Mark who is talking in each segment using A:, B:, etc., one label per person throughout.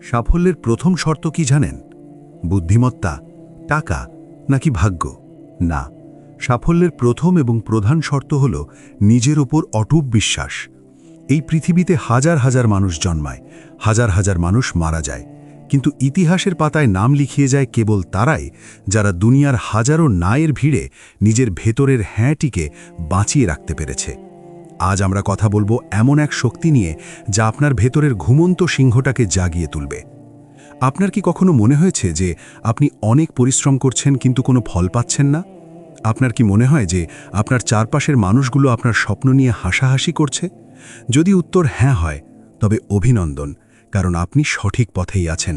A: সাফল্যের প্রথম শর্ত কি জানেন? বুদ্ধিমত্তা, টাকা নাকি ভাগ্য? না, সাফল্যের প্রথম এবং প্রধান শর্ত হল নিজের ওপর অটুট বিশ্বাস। এই পৃথিবীতে হাজার হাজার মানুষ জন্মায়, হাজার হাজার মানুষ মারা যায়, কিন্তু ইতিহাসের পাতায় নাম লিখিয়ে যায় কেবল তারাই যারা দুনিয়ার হাজারো নায়ের ভিড়ে নিজের ভেতরের হ্যাঁটিকে বাঁচিয়ে রাখতে পেরেছে। আজ আমরা কথা বলবো এমন এক শক্তি নিয়ে যা আপনার ভেতরের ঘুমন্ত সিংহটাকে জাগিয়ে তুলবে। আপনার কি কখনো মনে হয়েছে যে আপনি অনেক পরিশ্রম করছেন কিন্তু কোনো ফল পাচ্ছেন না? আপনার কি মনে হয় যে আপনার চারপাশের মানুষগুলো আপনার স্বপ্ন নিয়ে হাসাহাসি করছে? যদি উত্তর হ্যাঁ হয়, তবে অভিনন্দন, কারণ আপনি সঠিক পথেই আছেন।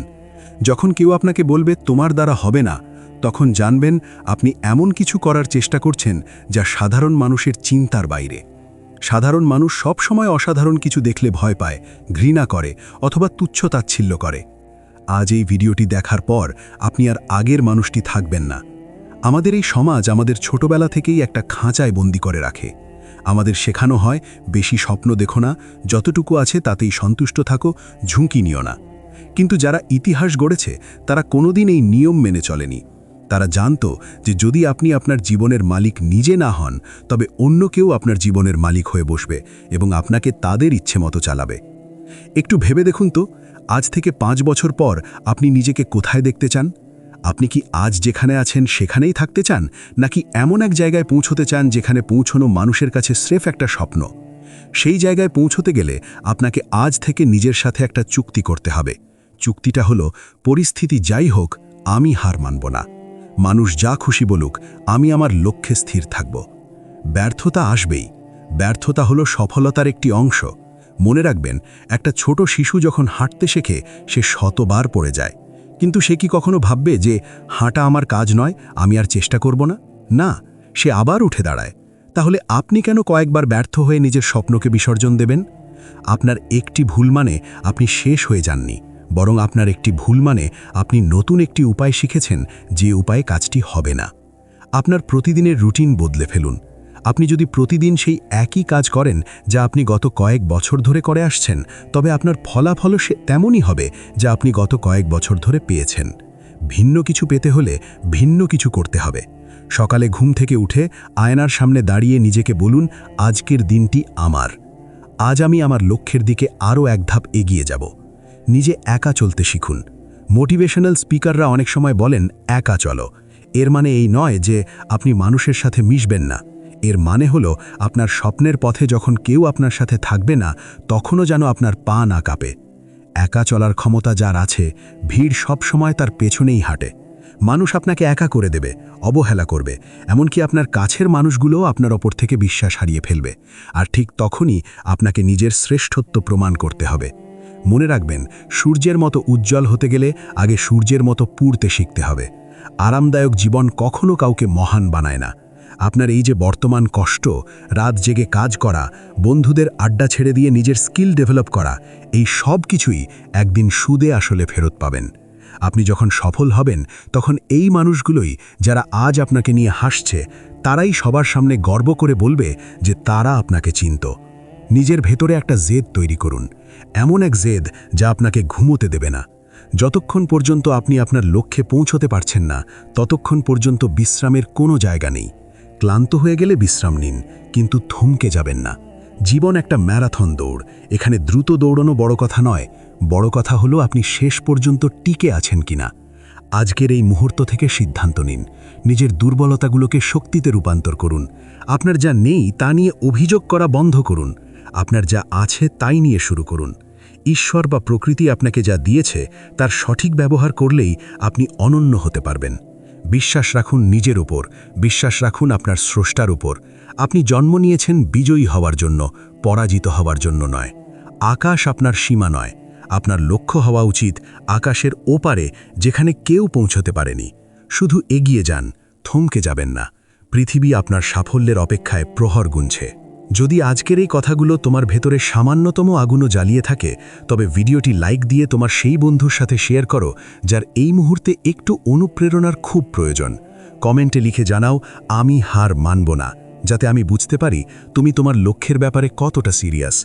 A: যখন কেউ আপনাকে বলবে তোমার দ্বারা হবে না, তখন জানবেন আপনি এমন কিছু করার চেষ্টা করছেন যা সাধারণ মানুষের চিন্তার বাইরে। সাধারণ মানুষ সব সময় অসাধারণ কিছু দেখলে ভয় পায়, ঘৃণা করে অথবা তুচ্ছ-তাচ্ছিল্য করে। আজ এই ভিডিওটি দেখার পর আপনি আর আগের মানুষটি থাকবেন না। আমাদের এই সমাজ আমাদের ছোটবেলা থেকেই একটা খাঁচায় বন্দি করে রাখে। আমাদের শেখানো হয় বেশি স্বপ্ন দেখো না, যতটুকু আছে তাতেই সন্তুষ্ট থাকো, ঝুঁকি নিও না। কিন্তু যারা ইতিহাস গড়েছে তারা কোনোদিন এই নিয়ম মেনে চলেনি। তারা জানত যে যদি আপনি আপনার জীবনের মালিক নিজে না হন, তবে অন্য কেউ আপনার জীবনের মালিক হয়ে বসবে এবং আপনাকে তাদের ইচ্ছে মতো চালাবে। একটু ভেবে দেখুন তো, আজ থেকে 5 বছর পর আপনি নিজেকে কোথায় দেখতে চান? আপনি কি আজ যেখানে আছেন সেখানেই থাকতে চান, নাকি এমন এক জায়গায় পৌঁছতে চান যেখানে পৌঁছনো মানুষের কাছে স্রেফ একটা স্বপ্ন? সেই জায়গায় পৌঁছতে গেলে আপনাকে আজ থেকে নিজের সাথে একটা চুক্তি করতে হবে। চুক্তিটা হলো, পরিস্থিতি যাই হোক আমি হার মানব না। মানুষ যা খুশি বলুক, আমি আমার লক্ষ্যে স্থির থাকব। ব্যর্থতা আসবেই। ব্যর্থতা হলো সফলতার একটি অংশ। মনে রাখবেন, একটা ছোট শিশু যখন হাঁটতে শেখে সে শতবার পড়ে যায়, কিন্তু সে কি কখনো ভাববে যে হাঁটা আমার কাজ নয়, আমি আর চেষ্টা করব না? না, সে আবার উঠে দাঁড়ায়। তাহলে আপনি কেন কয়েকবার ব্যর্থ হয়ে নিজের স্বপ্নকে বিসর্জন দেবেন? আপনার একটি ভুল মানে আপনি শেষ হয়ে যাননি, বরং আপনার একটি ভুল মানে আপনি নতুন একটি উপায় শিখেছেন, যে উপায়ে কাজটি হবে না। আপনার প্রতিদিনের রুটিন বদলে ফেলুন। আপনি যদি প্রতিদিন সেই একই কাজ করেন যা আপনি গত কয়েক বছর ধরে করে আসছেন, তবে আপনার ফলাফলও সে তেমনই হবে যা আপনি গত কয়েক বছর ধরে পেয়েছেন। ভিন্ন কিছু পেতে হলে ভিন্ন কিছু করতে হবে। সকালে ঘুম থেকে উঠে আয়নার সামনে দাঁড়িয়ে নিজেকে বলুন, আজকের দিনটি আমার। আজ আমি আমার লক্ষ্যের দিকে আরও এক ধাপ এগিয়ে যাব। নিজে একা চলতে শিখুন। মোটিভেশনাল স্পিকাররা অনেক সময় বলেন একা চলো। এর মানে এই নয় যে আপনি মানুষের সাথে মিশবেন না। এর মানে হলো আপনার স্বপ্নের পথে যখন কেউ আপনার সাথে থাকবে না, তখনও যেন আপনার পা না কাঁপে। একা চলার ক্ষমতা যার আছে, ভিড় সব সময় তার পেছনেই হাঁটে। মানুষ আপনাকে একা করে দেবে, অবহেলা করবে, এমনকি আপনার কাছের মানুষগুলোও আপনার ওপর থেকে বিশ্বাস হারিয়ে ফেলবে। আর ঠিক তখনই আপনাকে নিজের শ্রেষ্ঠত্ব প্রমাণ করতে হবে। মনে রাখবেন, সূর্যের মতো উজ্জ্বল হতে গেলে আগে সূর্যের মতো পুড়তে শিখতে হবে। আরামদায়ক জীবন কখনো কাউকে মহান বানায় না। আপনার এই যে বর্তমান কষ্ট, রাত জেগে কাজ করা, বন্ধুদের আড্ডা ছেড়ে দিয়ে নিজের স্কিল ডেভেলপ করা, এই সব কিছুই একদিন সুদে আসলে ফেরত পাবেন। আপনি যখন সফল হবেন, তখন এই মানুষগুলোই যারা আজ আপনাকে নিয়ে হাসছে, তারাই সবার সামনে গর্ব করে বলবে যে তারা আপনাকে চিনত। নিজের ভেতরে একটা জেদ তৈরি করুন, এমন এক জেদ যা আপনাকে ঘুমোতে দেবে না। যতক্ষণ পর্যন্ত আপনি আপনার লক্ষ্যে পৌঁছতে পারছেন না, ততক্ষণ পর্যন্ত বিশ্রামের কোনো জায়গা নেই। ক্লান্ত হয়ে গেলে বিশ্রাম নিন, কিন্তু থমকে যাবেন না। জীবন একটা ম্যারাথন দৌড়। এখানে দ্রুত দৌড়ানো বড় কথা নয়, বড় কথা হলো আপনি শেষ পর্যন্ত টিকে আছেন কিনা। আজকের এই মুহূর্ত থেকে সিদ্ধান্ত নিন। নিজের দুর্বলতাগুলোকে শক্তিতে রূপান্তর করুন। আপনার যা নেই তা নিয়ে অভিযোগ করা বন্ধ করুন। আপনার যা আছে তাই নিয়ে শুরু করুন। ঈশ্বর বা প্রকৃতি আপনাকে যা দিয়েছে তার সঠিক ব্যবহার করলেই আপনি অনন্য হতে পারবেন। বিশ্বাস রাখুন নিজের উপর, বিশ্বাস রাখুন আপনার স্রষ্টার উপর। আপনি জন্ম নিয়েছেন বিজয়ী হওয়ার জন্য, পরাজিত হওয়ার জন্য নয়। আকাশ আপনার সীমা নয়। আপনার লক্ষ্য হওয়া উচিত আকাশের ওপারে, যেখানে কেউ পৌঁছতে পারেনি। শুধু এগিয়ে যান, থমকে যাবেন না। পৃথিবী আপনার সাফল্যের অপেক্ষায় প্রহর গুনছে। যদি আজকের এই কথাগুলো তোমার ভেতরে সামান্যতম আগুনও জ্বালিয়ে থাকে, তবে ভিডিওটি লাইক দিয়ে তোমার সেই বন্ধুর সাথে শেয়ার করো যার এই মুহূর্তে একটু অনুপ্রেরণার খুব প্রয়োজন। কমেন্টে লিখে জানাও, আমি হার মানব না, যাতে আমি বুঝতে পারি তুমি তোমার লক্ষ্যের ব্যাপারে কতটা সিরিয়াস।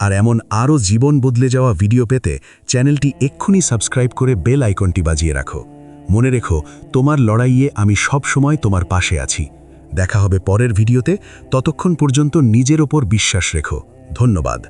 A: আর এমন আরও জীবন বদলে যাওয়া ভিডিও পেতে চ্যানেলটি এক্ষুনি সাবস্ক্রাইব করে বেল আইকনটি বাজিয়ে রাখো। মনে রেখো, তোমার লড়াইয়ে আমি সব সময় তোমার পাশে আছি। দেখা হবে পরের ভিডিওতে, ততক্ষণ পর্যন্ত নিজের ওপর বিশ্বাস রেখো। ধন্যবাদ।